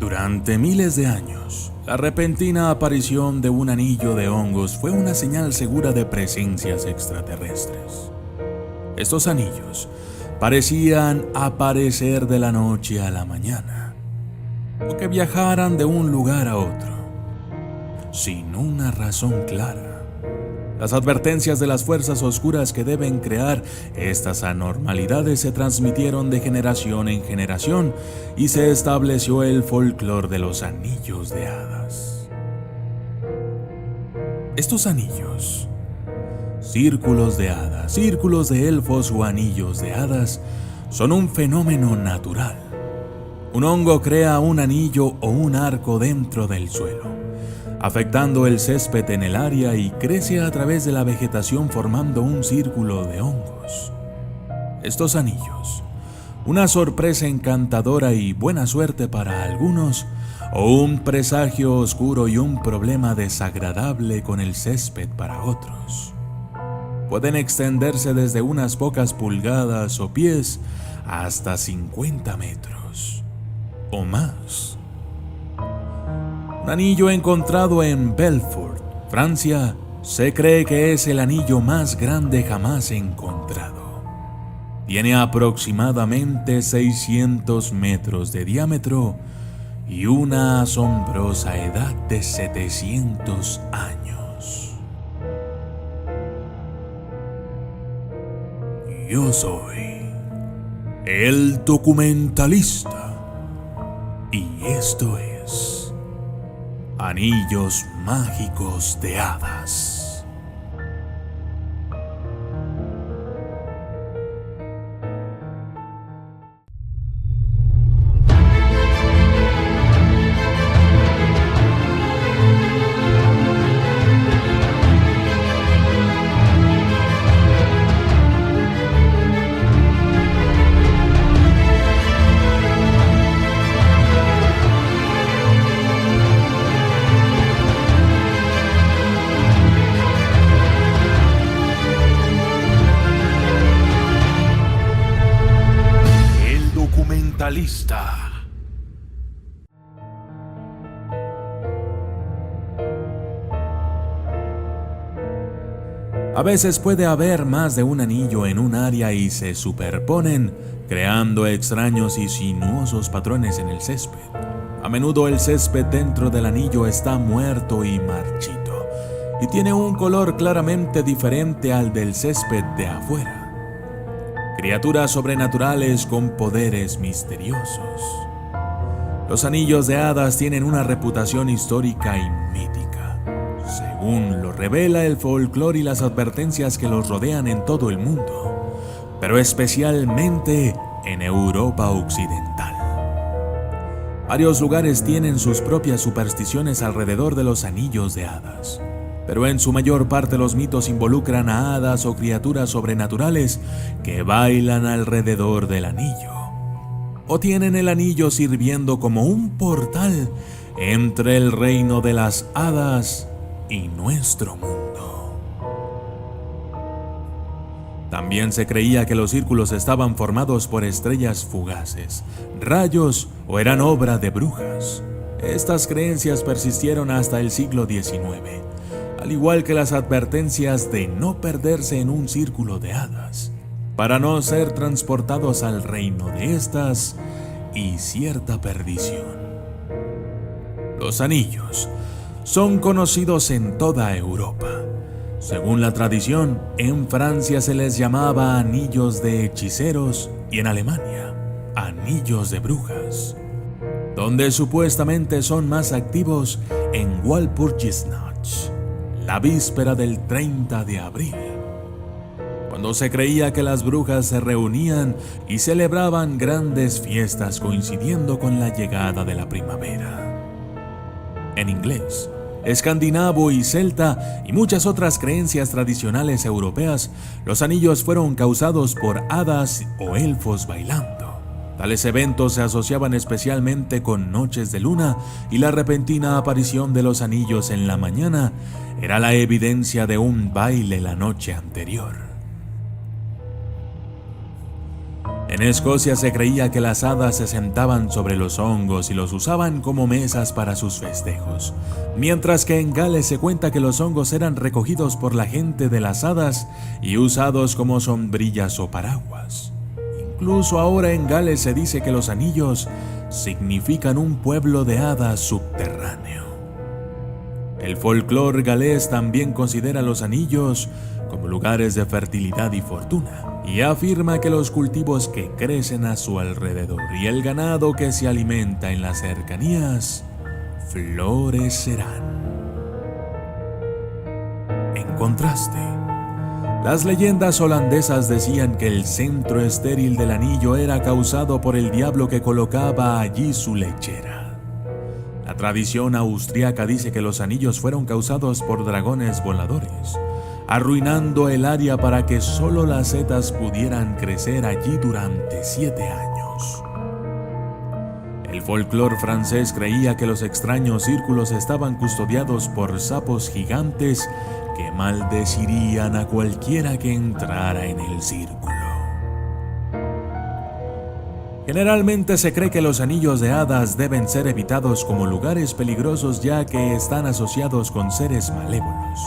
Durante miles de años, la repentina aparición de un anillo de hongos fue una señal segura de presencias extraterrestres. Estos anillos parecían aparecer de la noche a la mañana, o que viajaran de un lugar a otro, sin una razón clara. Las advertencias de las fuerzas oscuras que deben crear estas anormalidades se transmitieron de generación en generación y se estableció el folclore de los anillos de hadas. Estos anillos, círculos de hadas, círculos de elfos o anillos de hadas, son un fenómeno natural. Un hongo crea un anillo o un arco dentro del suelo, afectando el césped en el área, y crece a través de la vegetación formando un círculo de hongos. Estos anillos, una sorpresa encantadora y buena suerte para algunos, o un presagio oscuro y un problema desagradable con el césped para otros. Pueden extenderse desde unas pocas pulgadas o pies hasta 50 metros o más. Un anillo encontrado en Belfort, Francia, se cree que es el anillo más grande jamás encontrado. Tiene aproximadamente 600 metros de diámetro y una asombrosa edad de 700 años. Yo soy el documentalista y esto es Anillos Mágicos de Hadas. Lista. A veces puede haber más de un anillo en un área y se superponen, creando extraños y sinuosos patrones en el césped. A menudo el césped dentro del anillo está muerto y marchito, y tiene un color claramente diferente al del césped de afuera. Criaturas sobrenaturales con poderes misteriosos. Los anillos de hadas tienen una reputación histórica y mítica, según lo revela el folclore y las advertencias que los rodean en todo el mundo, pero especialmente en Europa occidental. Varios lugares tienen sus propias supersticiones alrededor de los anillos de hadas, pero en su mayor parte los mitos involucran a hadas o criaturas sobrenaturales que bailan alrededor del anillo, o tienen el anillo sirviendo como un portal entre el reino de las hadas y nuestro mundo. También se creía que los círculos estaban formados por estrellas fugaces, rayos o eran obra de brujas. Estas creencias persistieron hasta el siglo XIX. Al igual que las advertencias de no perderse en un círculo de hadas, para no ser transportados al reino de estas y cierta perdición. Los anillos son conocidos en toda Europa. Según la tradición, en Francia se les llamaba anillos de hechiceros y en Alemania, anillos de brujas, donde supuestamente son más activos en Walpurgisnacht, la víspera del 30 de abril, cuando se creía que las brujas se reunían y celebraban grandes fiestas coincidiendo con la llegada de la primavera. En inglés, escandinavo y celta y muchas otras creencias tradicionales europeas, los anillos fueron causados por hadas o elfos bailando. Tales eventos se asociaban especialmente con noches de luna, y la repentina aparición de los anillos en la mañana era la evidencia de un baile la noche anterior. En Escocia se creía que las hadas se sentaban sobre los hongos y los usaban como mesas para sus festejos, mientras que en Gales se cuenta que los hongos eran recogidos por la gente de las hadas y usados como sombrillas o paraguas. Incluso ahora en Gales se dice que los anillos significan un pueblo de hadas subterráneo. El folclore galés también considera los anillos como lugares de fertilidad y fortuna, y afirma que los cultivos que crecen a su alrededor y el ganado que se alimenta en las cercanías florecerán. En contraste, las leyendas holandesas decían que el centro estéril del anillo era causado por el diablo que colocaba allí su lechera. La tradición austriaca dice que los anillos fueron causados por dragones voladores, arruinando el área para que solo las setas pudieran crecer allí durante 7 años. El folclore francés creía que los extraños círculos estaban custodiados por sapos gigantes que maldecirían a cualquiera que entrara en el círculo. Generalmente se cree que los anillos de hadas deben ser evitados como lugares peligrosos, ya que están asociados con seres malévolos.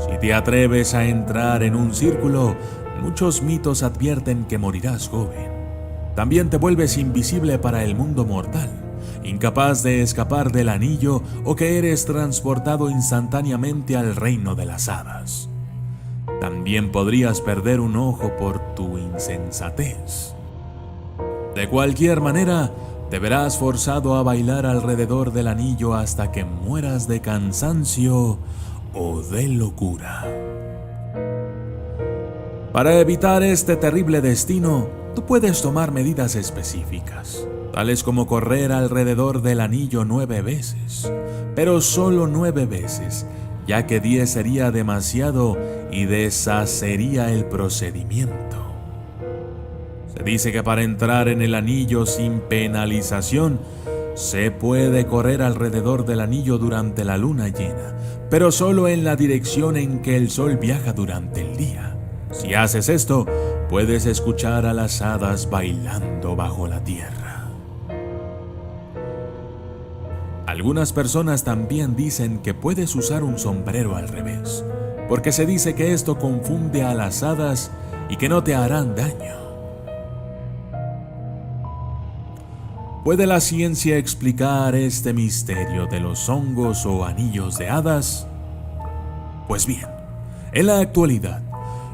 Si te atreves a entrar en un círculo, muchos mitos advierten que morirás joven. También te vuelves invisible para el mundo mortal, incapaz de escapar del anillo, o que eres transportado instantáneamente al reino de las hadas. También podrías perder un ojo por tu insensatez. De cualquier manera, te verás forzado a bailar alrededor del anillo hasta que mueras de cansancio o de locura. Para evitar este terrible destino, tú puedes tomar medidas específicas, tales como correr alrededor del anillo 9 veces, pero solo 9 veces, ya que 10 sería demasiado y deshacería el procedimiento. Se dice que para entrar en el anillo sin penalización, se puede correr alrededor del anillo durante la luna llena, pero solo en la dirección en que el sol viaja durante el día. Si haces esto, puedes escuchar a las hadas bailando bajo la tierra. Algunas personas también dicen que puedes usar un sombrero al revés, porque se dice que esto confunde a las hadas y que no te harán daño. ¿Puede la ciencia explicar este misterio de los hongos o anillos de hadas? Pues bien, en la actualidad,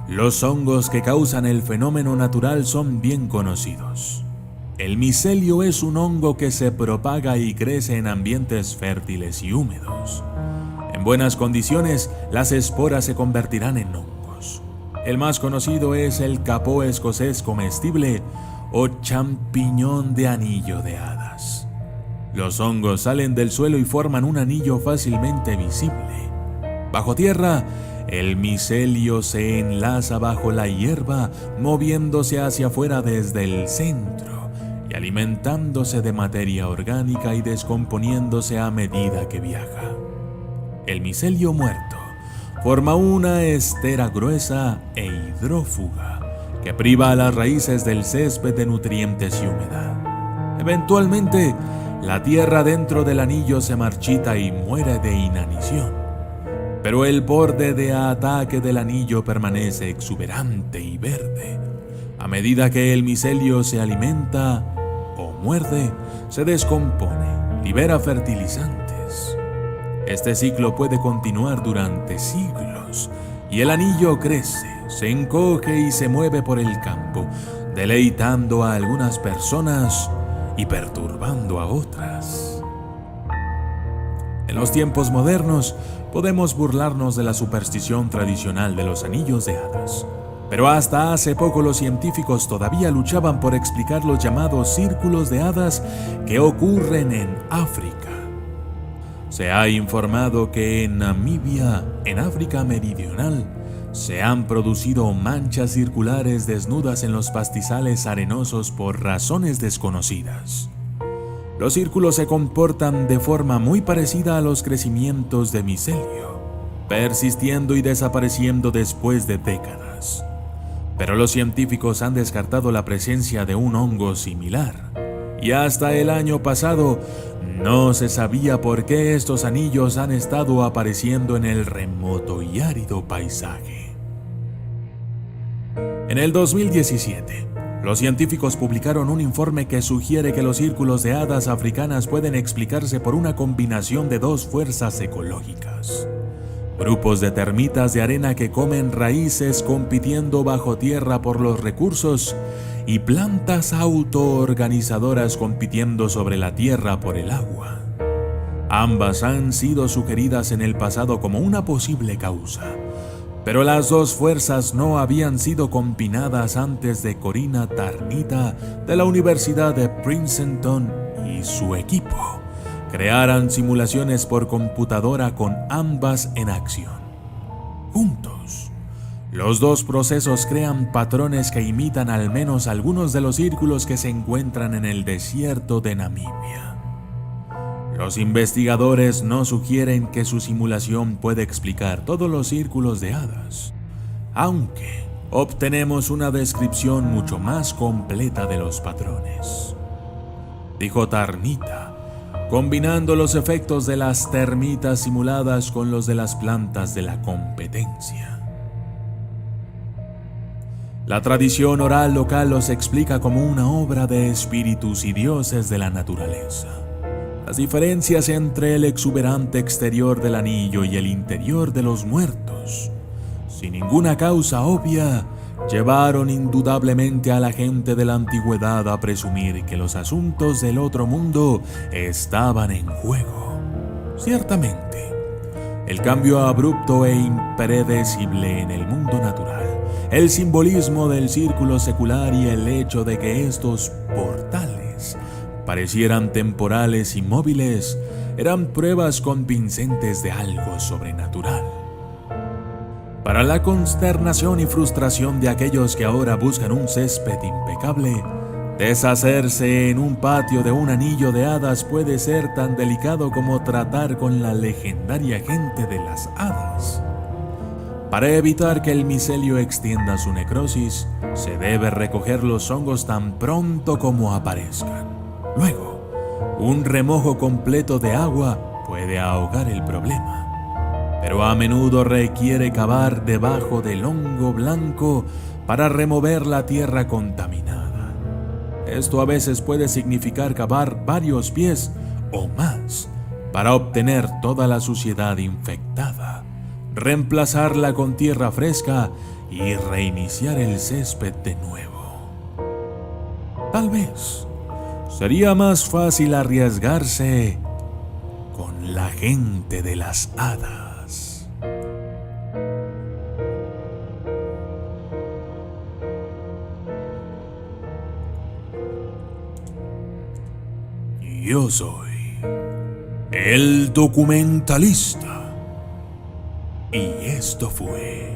los hongos que causan el fenómeno natural son bien conocidos. El micelio es un hongo que se propaga y crece en ambientes fértiles y húmedos. En buenas condiciones, las esporas se convertirán en hongos. El más conocido es el capó escocés comestible o champiñón de anillo de hadas. Los hongos salen del suelo y forman un anillo fácilmente visible. Bajo tierra, el micelio se enlaza bajo la hierba, moviéndose hacia afuera desde el centro y alimentándose de materia orgánica y descomponiéndose a medida que viaja. El micelio muerto forma una estera gruesa e hidrófuga que priva a las raíces del césped de nutrientes y humedad. Eventualmente, la tierra dentro del anillo se marchita y muere de inanición, pero el borde de ataque del anillo permanece exuberante y verde. A medida que el micelio se alimenta o muerde, se descompone, libera fertilizantes. Este ciclo puede continuar durante siglos y el anillo crece, se encoge y se mueve por el campo, deleitando a algunas personas y perturbando a otras. En los tiempos modernos, podemos burlarnos de la superstición tradicional de los anillos de hadas, pero hasta hace poco los científicos todavía luchaban por explicar los llamados círculos de hadas que ocurren en África. Se ha informado que en Namibia, en África Meridional, se han producido manchas circulares desnudas en los pastizales arenosos por razones desconocidas. Los círculos se comportan de forma muy parecida a los crecimientos de micelio, persistiendo y desapareciendo después de décadas. pero los científicos han descartado la presencia de un hongo similar. Y hasta el año pasado no se sabía por qué estos anillos han estado apareciendo en el remoto y árido paisaje. En el 2017, los científicos publicaron un informe que sugiere que los círculos de hadas africanas pueden explicarse por una combinación de dos fuerzas ecológicas. Grupos de termitas de arena que comen raíces compitiendo bajo tierra por los recursos y plantas autoorganizadoras compitiendo sobre la tierra por el agua. Ambas han sido sugeridas en el pasado como una posible causa, pero las dos fuerzas no habían sido combinadas antes de Corina Tarnita de la Universidad de Princeton y su equipo crearan simulaciones por computadora con ambas en acción. Juntos, los dos procesos crean patrones que imitan al menos algunos de los círculos que se encuentran en el desierto de Namibia. Los investigadores no sugieren que su simulación puede explicar todos los círculos de hadas, aunque obtenemos una descripción mucho más completa de los patrones, dijo Tarnita, combinando los efectos de las termitas simuladas con los de las plantas de la competencia. La tradición oral local los explica como una obra de espíritus y dioses de la naturaleza. Las diferencias entre el exuberante exterior del anillo y el interior de los muertos, sin ninguna causa obvia, llevaron indudablemente a la gente de la antigüedad a presumir que los asuntos del otro mundo estaban en juego. Ciertamente, el cambio abrupto e impredecible en el mundo natural, el simbolismo del círculo secular y el hecho de que estos portales parecieran temporales y móviles eran pruebas convincentes de algo sobrenatural. Para la consternación y frustración de aquellos que ahora buscan un césped impecable, deshacerse en un patio de un anillo de hadas puede ser tan delicado como tratar con la legendaria gente de las hadas. Para evitar que el micelio extienda su necrosis, se debe recoger los hongos tan pronto como aparezcan. Luego, un remojo completo de agua puede ahogar el problema, pero a menudo requiere cavar debajo del hongo blanco para remover la tierra contaminada. Esto a veces puede significar cavar varios pies o más para obtener toda la suciedad infectada, reemplazarla con tierra fresca y reiniciar el césped de nuevo. Tal vez sería más fácil arriesgarse con la gente de las hadas. Yo soy el documentalista y esto fue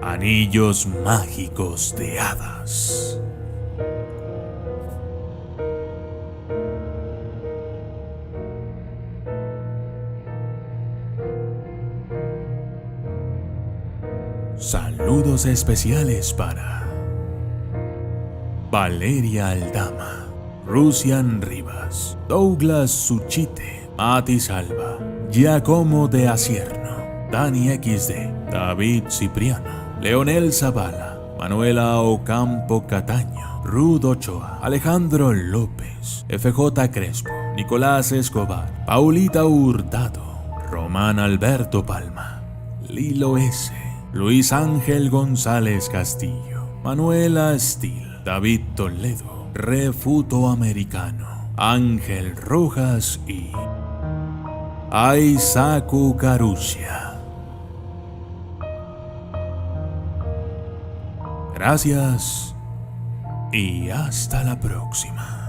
Anillos Mágicos de Hadas. Saludos especiales para Valeria Aldama, Rusian Rivas, Douglas Suchite, Mati Salva, Giacomo de Acierno, Dani XD, David Cipriano, Leonel Zavala, Manuela Ocampo Cataño, Rudo Ochoa, Alejandro López, FJ Crespo, Nicolás Escobar, Paulita Hurtado, Román Alberto Palma, Lilo S., Luis Ángel González Castillo, Manuela Stil, David Toledo, Refuto Americano, Ángel Rojas y Aisaku Carucia. Gracias y hasta la próxima.